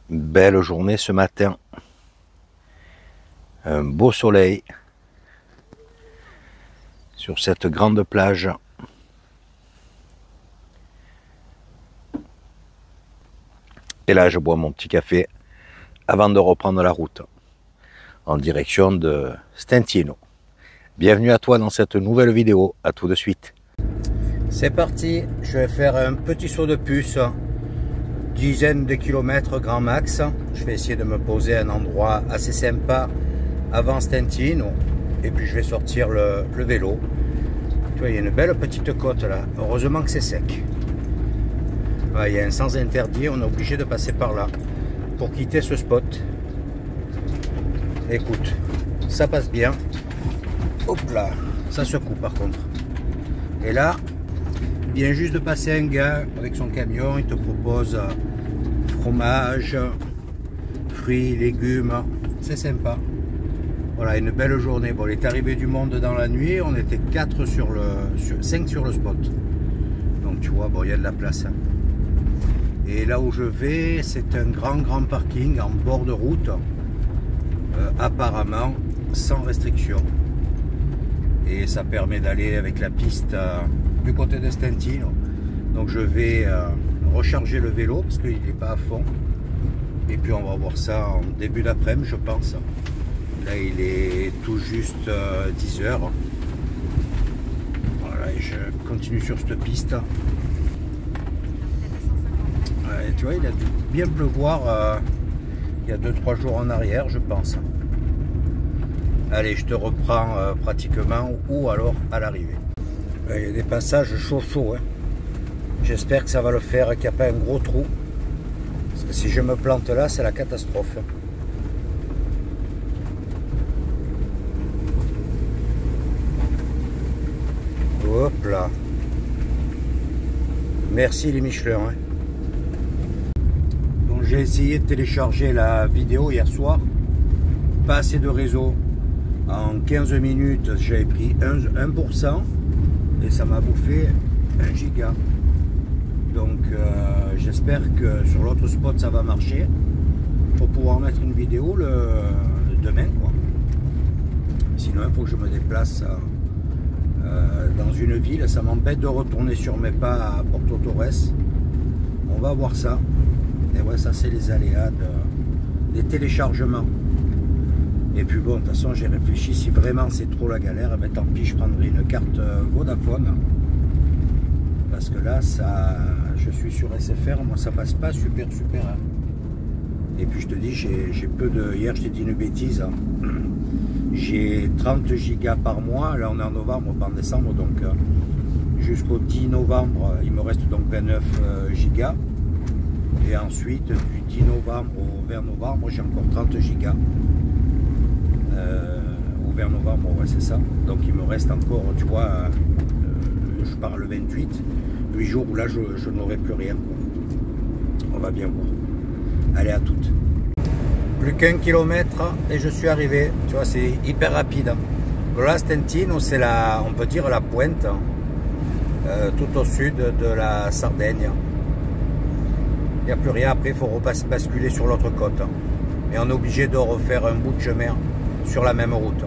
Belle journée ce matin, un beau soleil sur cette grande plage. Et là je bois mon petit café avant de reprendre la route en direction de Stentino. Bienvenue à toi dans cette nouvelle vidéo, à tout de suite. C'est parti, je vais faire un petit saut de puce, dizaine de kilomètres grand max. Je vais essayer de me poser à un endroit assez sympa avant Stentino et puis je vais sortir le vélo. Tu vois, il y a une belle petite côte là, heureusement que c'est sec. Ouais, il y a un sens interdit, on est obligé de passer par là pour quitter ce spot. Écoute, ça passe bien. Hop là, ça secoue par contre. Et là, il vient juste de passer un gars avec son camion, il te propose fromage, fruits, légumes, c'est sympa. Voilà, une belle journée. Bon, il est arrivé du monde dans la nuit, on était 5 sur le spot. Donc tu vois, bon, il y a de la place. Et là où je vais, c'est un grand parking en bord de route, apparemment sans restriction. Et ça permet d'aller avec la piste du côté de Stentino. Donc je vais recharger le vélo parce qu'il n'est pas à fond. Et puis on va voir ça en début d'après-midi, je pense. Là il est tout juste 10 h. Voilà, et je continue sur cette piste. Ouais, tu vois, il a dû bien pleuvoir il y a 2-3 jours en arrière, je pense. Allez, je te reprends pratiquement ou alors à l'arrivée. Il y a des passages chauds, hein. J'espère que ça va le faire, qu'il n'y a pas un gros trou. Parce que si je me plante là, c'est la catastrophe. Hop là. Merci les Michelin. Hein. Donc j'ai essayé de télécharger la vidéo hier soir. Pas assez de réseau. En 15 minutes, j'avais pris 1% et ça m'a bouffé 1 giga. Donc j'espère que sur l'autre spot ça va marcher pour pouvoir mettre une vidéo demain, quoi. Sinon il faut que je me déplace dans une ville. Ça m'embête de retourner sur mes pas à Porto Torres. On va voir ça. Et ouais, ça c'est les aléas des téléchargements. Et puis bon, de toute façon, j'ai réfléchi, si vraiment c'est trop la galère, ben tant pis, je prendrai une carte Vodafone. Parce que là, je suis sur SFR, moi ça passe pas super. Hein. Et puis je te dis, j'ai peu de... Hier, je t'ai dit une bêtise. Hein. J'ai 30 gigas par mois, là on est en novembre, pas en décembre, donc jusqu'au 10 novembre, il me reste donc 29 gigas. Et ensuite, du 10 novembre au 20 novembre, j'ai encore 30 gigas. Au 20 novembre, ouais, c'est ça. Donc il me reste encore, tu vois, je pars le 28, 8 jours où là je n'aurai plus rien. On va bien voir. Allez, à toutes. Plus qu'1 kilomètre et je suis arrivé. Tu vois, c'est hyper rapide. Là, Stentino, c'est on peut dire la pointe, tout au sud de la Sardaigne. Il n'y a plus rien. Après, il faut basculer sur l'autre côte. Et on est obligé de refaire un bout de chemin sur la même route.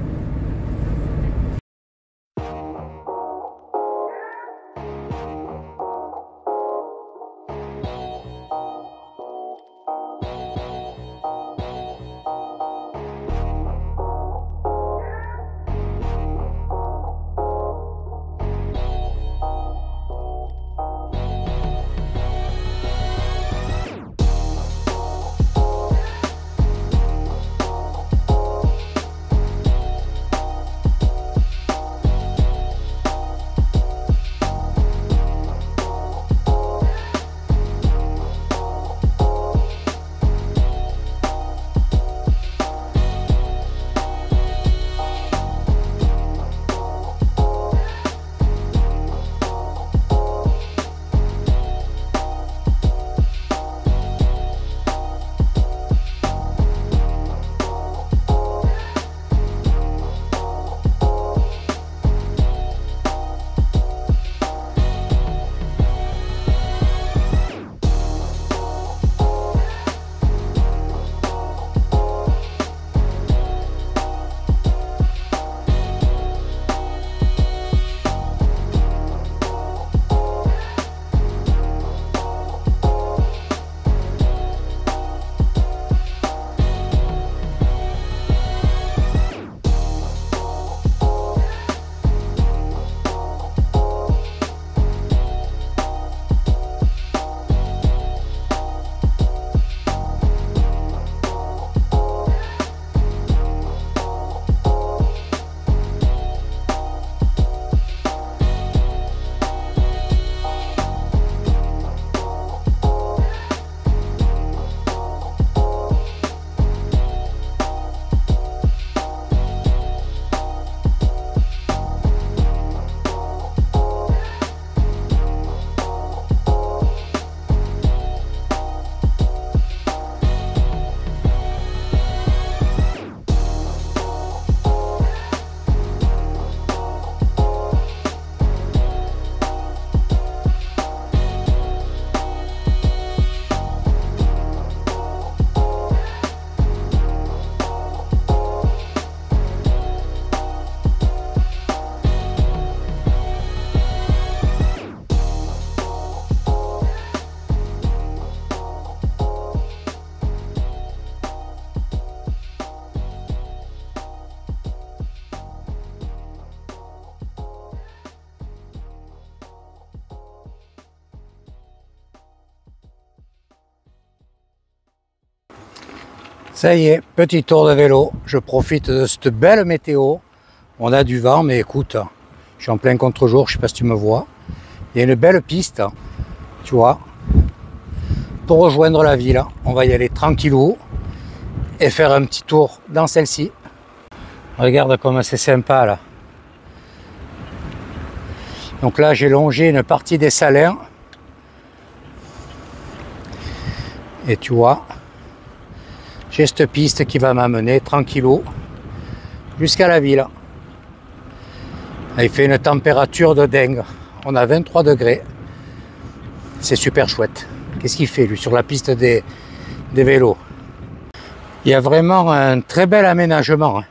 Ça y est, petit tour de vélo. Je profite de cette belle météo. On a du vent, mais écoute, je suis en plein contre-jour, je sais pas si tu me vois. Il y a une belle piste, tu vois, pour rejoindre la ville. On va y aller tranquillou et faire un petit tour dans celle-ci. Regarde comme c'est sympa là. Donc là, j'ai longé une partie des Salins. Et tu vois, j'ai cette piste qui va m'amener tranquillou jusqu'à la ville. Il fait une température de dingue. On a 23 degrés. C'est super chouette. Qu'est-ce qu'il fait lui sur la piste des vélos? Il y a vraiment un très bel aménagement.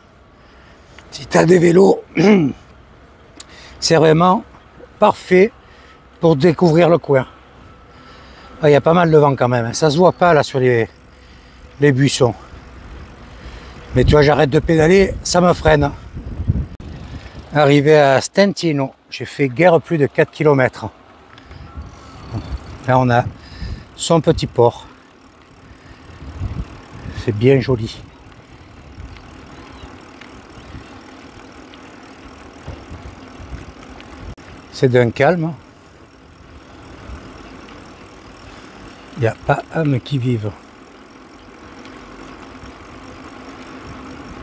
Si tu as des vélos, c'est vraiment parfait pour découvrir le coin. Il y a pas mal de vent quand même. Ça se voit pas là sur les buissons. Mais tu vois, j'arrête de pédaler, ça me freine. Arrivé à Stentino, j'ai fait guère plus de 4 km. Là, on a son petit port. C'est bien joli. C'est d'un calme. Il n'y a pas âme qui vive.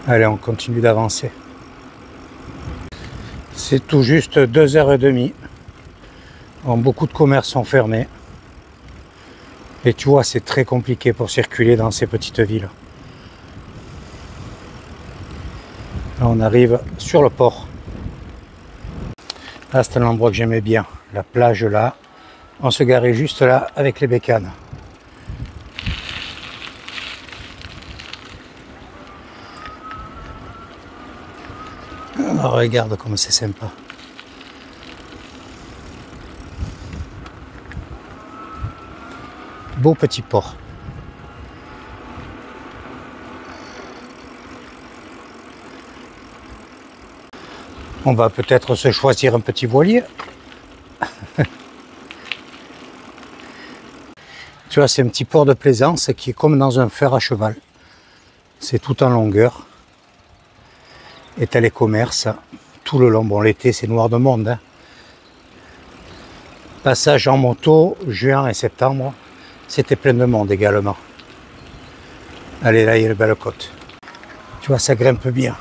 Allez, on continue d'avancer. C'est tout juste 2h30. Bon, beaucoup de commerces sont fermés. Et tu vois, c'est très compliqué pour circuler dans ces petites villes. Là, on arrive sur le port. Là, c'est un endroit que j'aimais bien. La plage là. On se garait juste là avec les bécanes. Alors, regarde comme c'est sympa. Beau petit port. On va peut-être se choisir un petit voilier. Tu vois, c'est un petit port de plaisance qui est comme dans un fer à cheval. C'est tout en longueur. Et t'as les commerces tout le long. Bon, l'été, c'est noir de monde. Hein. Passage en moto, juin et septembre, c'était plein de monde également. Allez, là, il y a une belle côte. Tu vois, ça grimpe bien.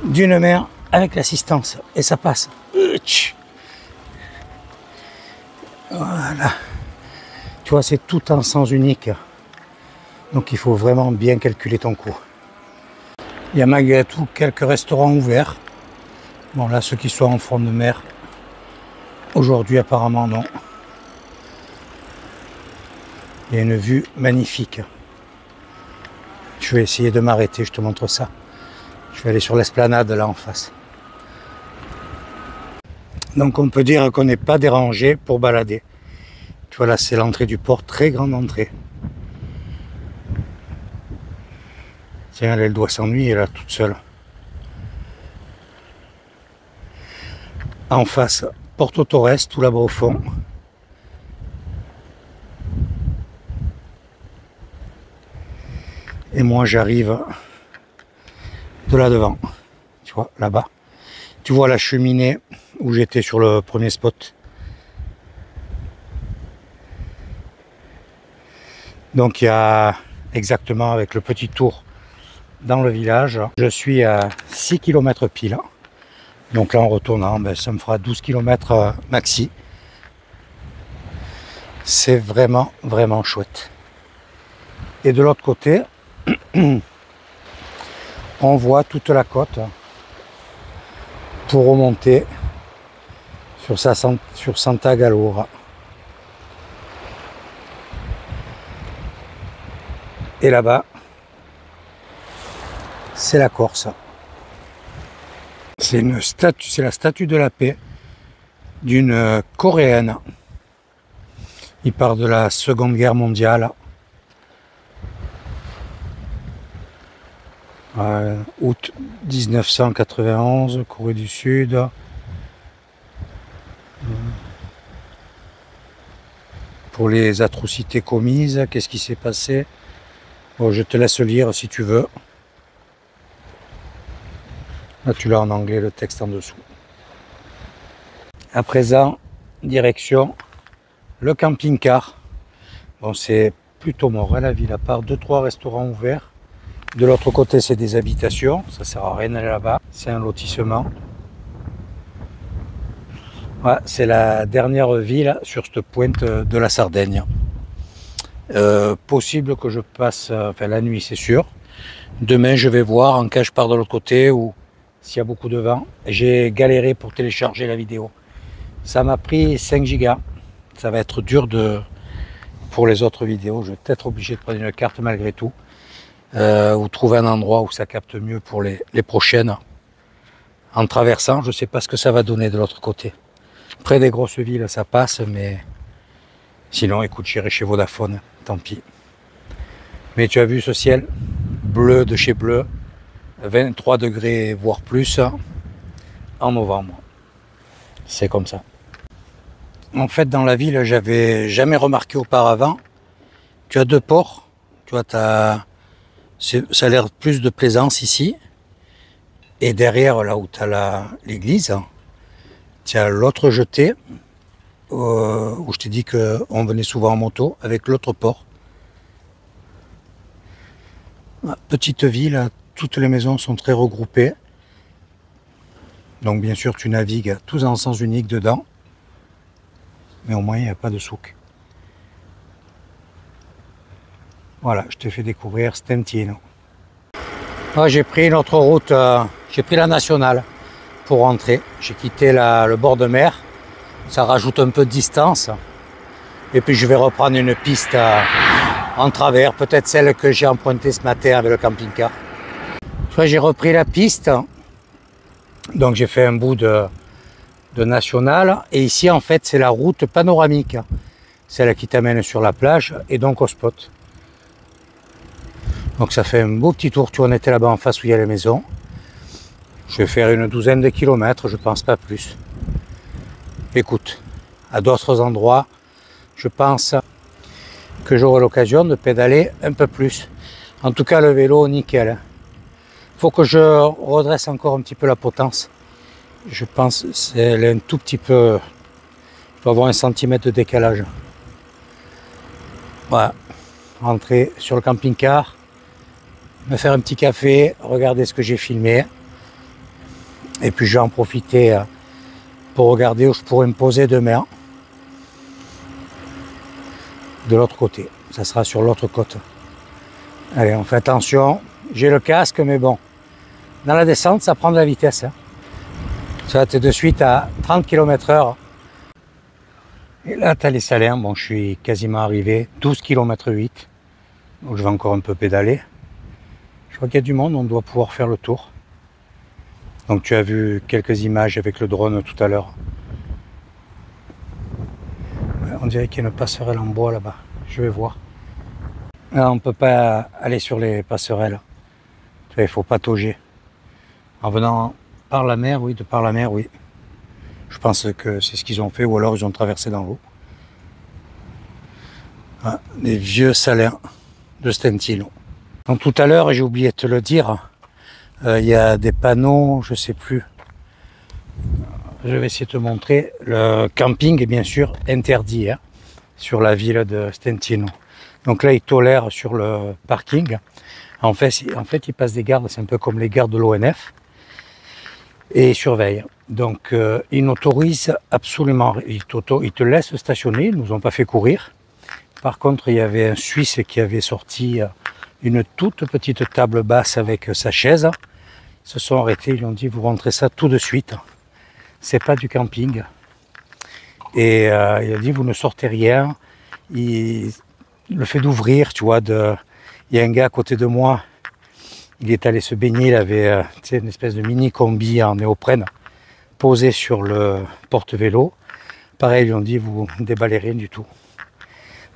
D'une mer avec l'assistance. Et ça passe. Voilà. Tu vois, c'est tout en sens unique. Donc, il faut vraiment bien calculer ton coût. Il y a malgré tout quelques restaurants ouverts. Bon, là, ceux qui sont en front de mer, aujourd'hui, apparemment, non. Il y a une vue magnifique. Je vais essayer de m'arrêter, je te montre ça. Je vais aller sur l'esplanade, là, en face. Donc, on peut dire qu'on n'est pas dérangé pour balader. Tu vois, là, c'est l'entrée du port, très grande entrée. Tiens, elle doit s'ennuyer là, toute seule. En face, Porto Torres, tout là-bas au fond. Et moi, j'arrive de là devant. Tu vois, là-bas. Tu vois la cheminée où j'étais sur le premier spot. Donc, il y a exactement avec le petit tour dans le village. Je suis à 6 km pile. Donc là, en retournant, ben, ça me fera 12 km maxi. C'est vraiment, vraiment chouette. Et de l'autre côté, on voit toute la côte pour remonter sur Santa Gallura. Et là-bas, c'est la Corse. C'est la statue de la paix d'une Coréenne. Il part de la Seconde Guerre mondiale. Août 1991, Corée du Sud. Pour les atrocités commises, qu'est-ce qui s'est passé? Bon, je te laisse lire si tu veux. Là, tu l'as en anglais, le texte en dessous. À présent, direction le camping-car. Bon, c'est plutôt mort, hein, la ville, à part 2-3 restaurants ouverts. De l'autre côté, c'est des habitations. Ça sert à rien d'aller là-bas. C'est un lotissement. Ouais, c'est la dernière ville sur cette pointe de la Sardaigne. Possible que je passe enfin, la nuit, c'est sûr. Demain, je vais voir en cas je pars de l'autre côté ou s'il y a beaucoup de vent. J'ai galéré pour télécharger la vidéo. Ça m'a pris 5 gigas. Ça va être dur pour les autres vidéos. Je vais peut-être obligé de prendre une carte malgré tout. Ou trouver un endroit où ça capte mieux pour les prochaines. En traversant, je ne sais pas ce que ça va donner de l'autre côté. Près des grosses villes, ça passe, mais sinon, écoute, j'irai chez Vodafone, tant pis. Mais tu as vu ce ciel bleu de chez Bleu, 23 degrés, voire plus, en novembre. C'est comme ça. En fait, dans la ville, j'avais jamais remarqué auparavant. Tu as 2 ports. Tu vois, ça a l'air plus de plaisance ici. Et derrière, là où tu as l'église, tu as l'autre jetée, où je t'ai dit qu'on venait souvent en moto, avec l'autre port. Petite ville, toutes les maisons sont très regroupées. Donc bien sûr, tu navigues tous en sens unique dedans. Mais au moins, il n'y a pas de souk. Voilà, je t'ai fait découvrir Stentino. Ah, j'ai pris une autre route, j'ai pris la nationale pour rentrer. J'ai quitté le bord de mer. Ça rajoute un peu de distance. Et puis je vais reprendre une piste en travers, peut-être celle que j'ai empruntée ce matin avec le camping-car. J'ai repris la piste. Donc j'ai fait un bout de nationale. Et ici, en fait, c'est la route panoramique. Celle qui t'amène sur la plage et donc au spot. Donc ça fait un beau petit tour. Tu en étais là-bas en face où il y a les maisons. Je vais faire une douzaine de kilomètres, je pense pas plus. Écoute, à d'autres endroits, je pense que j'aurai l'occasion de pédaler un peu plus. En tout cas, le vélo, nickel. Faut que je redresse encore un petit peu la potence. Je pense qu'elle est un tout petit peu... Je dois avoir 1 centimètre de décalage. Voilà. Rentrer sur le camping-car, me faire un petit café, regarder ce que j'ai filmé. Et puis je vais en profiter pour regarder où je pourrais me poser demain. De l'autre côté. Ça sera sur l'autre côte. Allez, on fait attention. J'ai le casque, mais bon. Dans la descente, ça prend de la vitesse. Hein. Ça, tu es de suite à 30 km/h. Et là, tu as les Salins. Bon, je suis quasiment arrivé. 12 km 8. Donc, je vais encore un peu pédaler. Je crois qu'il y a du monde. On doit pouvoir faire le tour. Donc, tu as vu quelques images avec le drone tout à l'heure. On dirait qu'il y a une passerelle en bois là-bas. Je vais voir. Là, on ne peut pas aller sur les passerelles. Il faut patauger. En venant par la mer, oui, de par la mer, oui. Je pense que c'est ce qu'ils ont fait, ou alors ils ont traversé dans l'eau. Ah, des vieux salins de Stentino. Donc tout à l'heure, j'ai oublié de te le dire, il y a des panneaux, je ne sais plus. Je vais essayer de te montrer. Le camping est bien sûr interdit hein, sur la ville de Stentino. Donc là, ils tolèrent sur le parking. En fait, ils passent des gardes, c'est un peu comme les gardes de l'ONF. Et ils surveillent. Donc, ils n'autorisent absolument, ils te laissent stationner, ils ne nous ont pas fait courir. Par contre, il y avait un Suisse qui avait sorti une toute petite table basse avec sa chaise. Ils se sont arrêtés, ils ont dit, vous rentrez ça tout de suite. C'est pas du camping. Et il a dit, vous ne sortez rien. Le fait d'ouvrir, tu vois, il y a un gars à côté de moi, il est allé se baigner, il avait une espèce de mini combi en néoprène posé sur le porte-vélo. Pareil, ils lui ont dit, vous ne déballez rien du tout.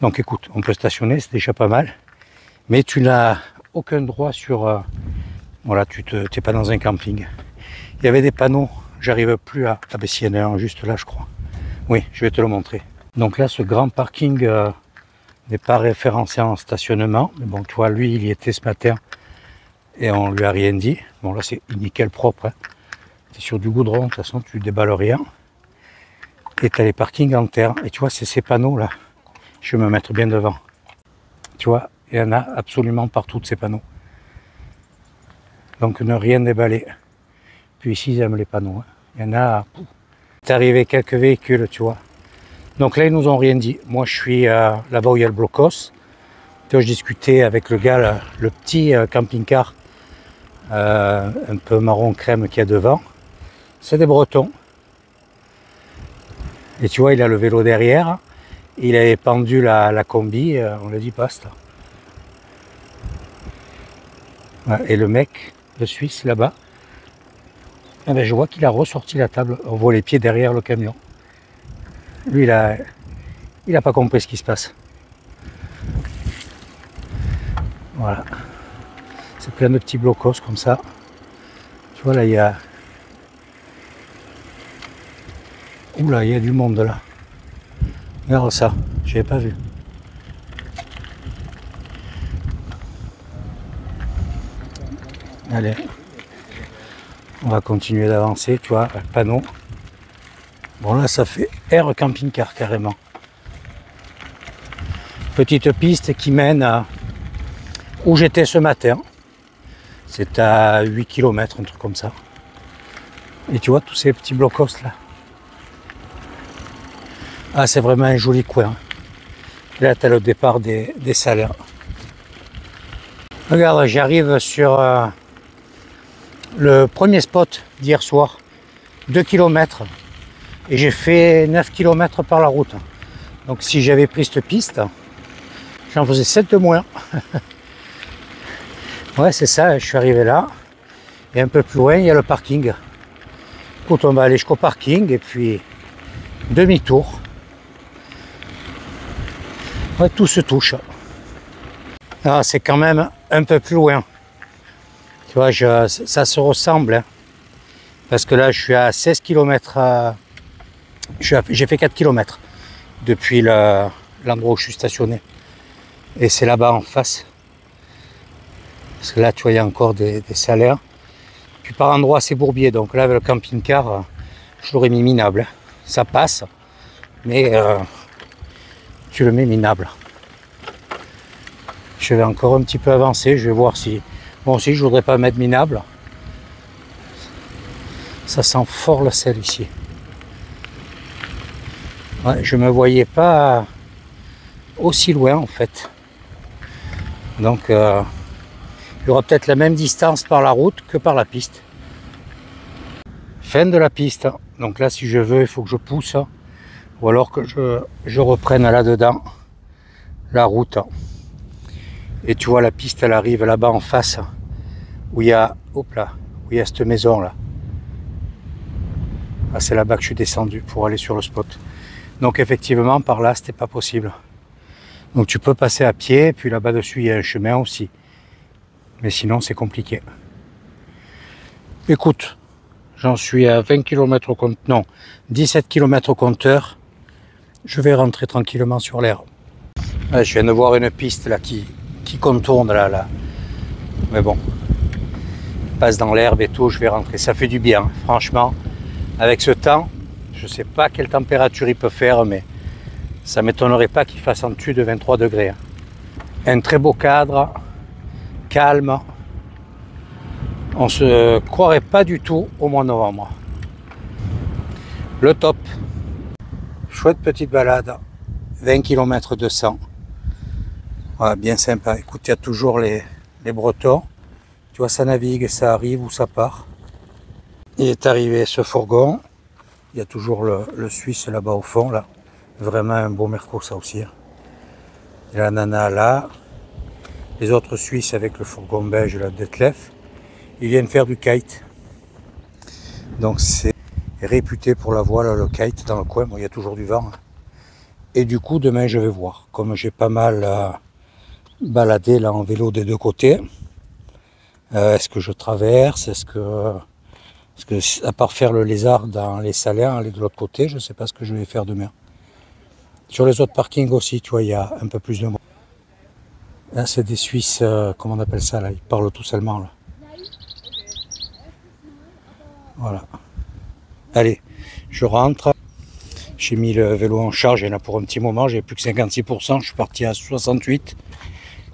Donc écoute, on peut stationner, c'est déjà pas mal. Mais tu n'as aucun droit sur... voilà, tu n'es pas dans un camping. Il y avait des panneaux, j'arrive plus à... Ah ben si, il y en a un juste là, je crois. Oui, je vais te le montrer. Donc là, ce grand parking n'est pas référencé en stationnement. Mais bon, tu vois, lui, il y était ce matin et on lui a rien dit. Bon, là, c'est nickel propre. Hein. C'est sur du goudron, de toute façon, tu déballes rien. Et tu as les parkings en terre. Et tu vois, c'est ces panneaux là. Je vais me mettre bien devant. Tu vois, il y en a absolument partout de ces panneaux. Donc ne rien déballer. Puis ici, ils aiment les panneaux. Hein. Il y en a. C'est arrivé quelques véhicules, tu vois. Donc là, ils nous ont rien dit. Moi, je suis là-bas où il y a le blocos. Tu vois, je discutais avec le gars, là, le petit camping-car un peu marron crème qu'il y a devant. C'est des Bretons. Et tu vois, il a le vélo derrière. Il avait pendu la combi. On l'a dit basta. Ouais, et le mec, le Suisse, là-bas, eh ben, je vois qu'il a ressorti la table. On voit les pieds derrière le camion. Lui, il a pas compris ce qui se passe. Voilà. C'est plein de petits blocos comme ça. Tu vois, là, il y a... Oula, il y a du monde là. Regarde ça, je n'avais pas vu. Allez. On va continuer d'avancer, tu vois, le panneau. Bon là, ça fait air camping-car carrément. Petite piste qui mène à où j'étais ce matin. C'est à 8 km, un truc comme ça. Et tu vois tous ces petits blocos là. Ah, c'est vraiment un joli coin. Là, tu as le départ des salaires. Regarde, j'arrive sur le premier spot d'hier soir. 2 km. Et j'ai fait 9 km par la route. Donc si j'avais pris cette piste, j'en faisais 7 de moins. Ouais, c'est ça, je suis arrivé là. Et un peu plus loin, il y a le parking. Écoute, on va aller jusqu'au parking et puis demi-tour. Ouais, tout se touche. Ah, c'est quand même un peu plus loin. Tu vois, ça se ressemble. Hein. Parce que là, je suis à 16 km. J'ai fait 4 km depuis l'endroit où je suis stationné. Et c'est là-bas en face. Parce que là, tu vois, il y a encore des salaires. Puis par endroit, c'est bourbier. Donc là, avec le camping-car, je l'aurais mis minable. Ça passe, mais tu le mets minable. Je vais encore un petit peu avancer. Je vais voir si... Bon, si je voudrais pas mettre minable. Ça sent fort le sel ici. Ouais, je me voyais pas aussi loin en fait. Donc il y aura peut-être la même distance par la route que par la piste. Fin de la piste. Donc là, si je veux, il faut que je pousse. Ou alors que je reprenne là-dedans la route. Et tu vois, la piste, elle arrive là-bas en face. Où il y a, hop là, où il y a cette maison là. Ah, c'est là-bas que je suis descendu pour aller sur le spot. Donc effectivement, par là, c'était pas possible. Donc tu peux passer à pied, puis là-bas dessus, il y a un chemin aussi. Mais sinon, c'est compliqué. Écoute, j'en suis à 20 km au compteur, non, 17 km au compteur. Je vais rentrer tranquillement sur l'air. Ouais, je viens de voir une piste là qui contourne là. Mais bon, passe dans l'herbe et tout, je vais rentrer. Ça fait du bien, franchement. Avec ce temps, je ne sais pas quelle température il peut faire, mais ça ne m'étonnerait pas qu'il fasse en dessus de 23 degrés. Un très beau cadre, calme. On ne se croirait pas du tout au mois de novembre. Le top. Chouette petite balade. 20 km 200. Voilà, bien sympa. Écoute, il y a toujours les Bretons. Tu vois, ça navigue, ça arrive ou ça part. Il est arrivé ce fourgon. Il y a toujours le Suisse là-bas au fond. Là. Vraiment un beau Merco, ça aussi. Et la nana là. Les autres Suisses avec le fourgon beige, la Detlef. Ils viennent faire du kite. Donc c'est réputé pour la voile, le kite dans le coin. Bon, il y a toujours du vent. Et du coup, demain, je vais voir. Comme j'ai pas mal baladé là en vélo des deux côtés. Est-ce que je traverse? Est-ce que, à part faire le lézard dans les salaires, aller de l'autre côté, je ne sais pas ce que je vais faire demain. Sur les autres parkings aussi, tu vois, il y a un peu plus de monde. Là, c'est des Suisses, comment on appelle ça là? Ils parlent tous allemand là. Voilà. Allez, je rentre. J'ai mis le vélo en charge, il y en a pour un petit moment, j'ai plus que 56%, je suis parti à 68.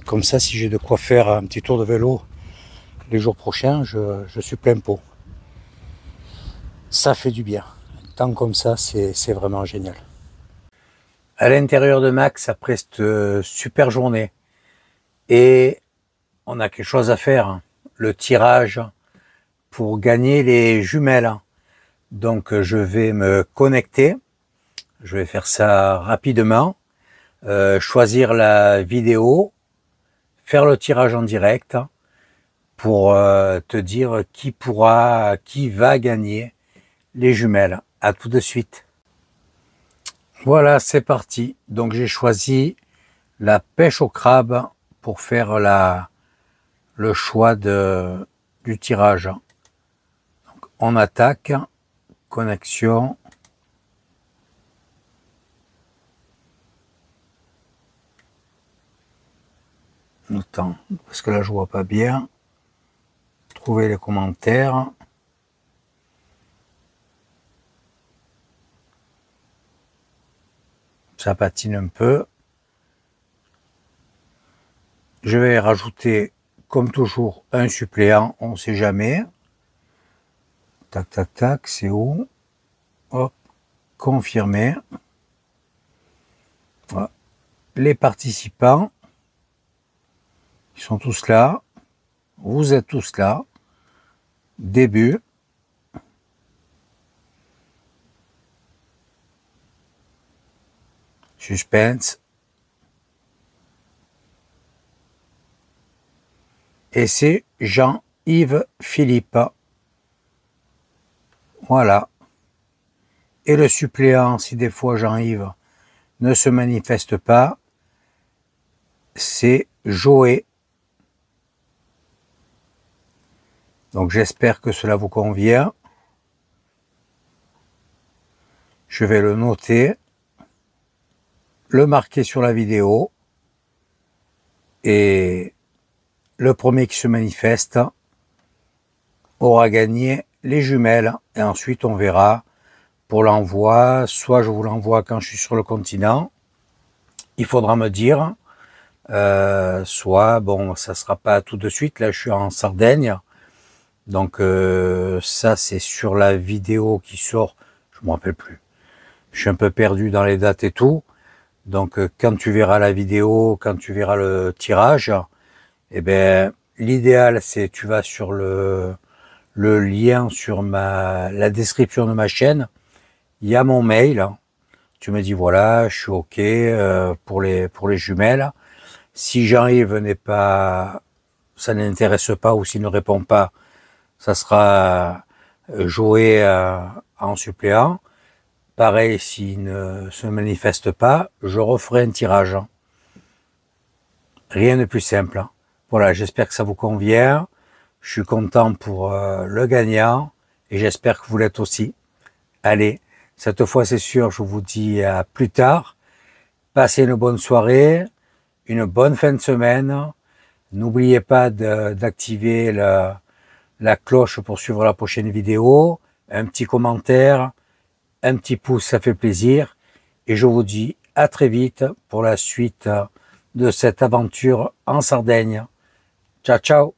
Comme ça, si j'ai de quoi faire un petit tour de vélo les jours prochains, je suis plein pot. Ça fait du bien. Un temps comme ça, c'est vraiment génial. À l'intérieur de Max, après cette super journée, et on a quelque chose à faire, le tirage pour gagner les jumelles. Donc je vais me connecter, je vais faire ça rapidement, choisir la vidéo, faire le tirage en direct pour te dire qui va gagner les jumelles. À tout de suite. Voilà, c'est parti. Donc j'ai choisi la pêche au crabe pour faire le choix du tirage. Donc, on attaque, connexion. Attends, parce que là je vois pas bien. Trouver les commentaires. Ça patine un peu. Je vais rajouter, comme toujours, un suppléant, on ne sait jamais. Tac, tac, tac, c'est où? Hop, confirmer. Voilà. Les participants, ils sont tous là. Vous êtes tous là. Début. Suspense. Et c'est Jean-Yves Philippe. Voilà. Et le suppléant, si des fois Jean-Yves ne se manifeste pas, c'est Joé. Donc j'espère que cela vous convient. Je vais le noter, le marquer sur la vidéo, et le premier qui se manifeste aura gagné les jumelles. Et ensuite on verra pour l'envoi, soit je vous l'envoie quand je suis sur le continent, il faudra me dire, soit bon, ça sera pas tout de suite, là je suis en Sardaigne, donc ça c'est sur la vidéo qui sort, je me rappelle plus, je suis un peu perdu dans les dates et tout, donc quand tu verras la vidéo, quand tu verras le tirage, eh ben l'idéal c'est tu vas sur le lien sur la description de ma chaîne, il y a mon mail, tu me dis voilà, je suis ok pour les jumelles. Si Jean-Yves n'est pas, ça n'intéresse pas, ou s'il ne répond pas, ça sera joué en suppléant. Pareil, s'il ne se manifeste pas, je referai un tirage. Rien de plus simple. Voilà, j'espère que ça vous convient. Je suis content pour le gagnant et j'espère que vous l'êtes aussi. Allez, cette fois c'est sûr, je vous dis à plus tard. Passez une bonne soirée, une bonne fin de semaine. N'oubliez pas d'activer la cloche pour suivre la prochaine vidéo. Un petit commentaire, un petit pouce, ça fait plaisir. Et je vous dis à très vite pour la suite de cette aventure en Sardaigne. Ciao, ciao!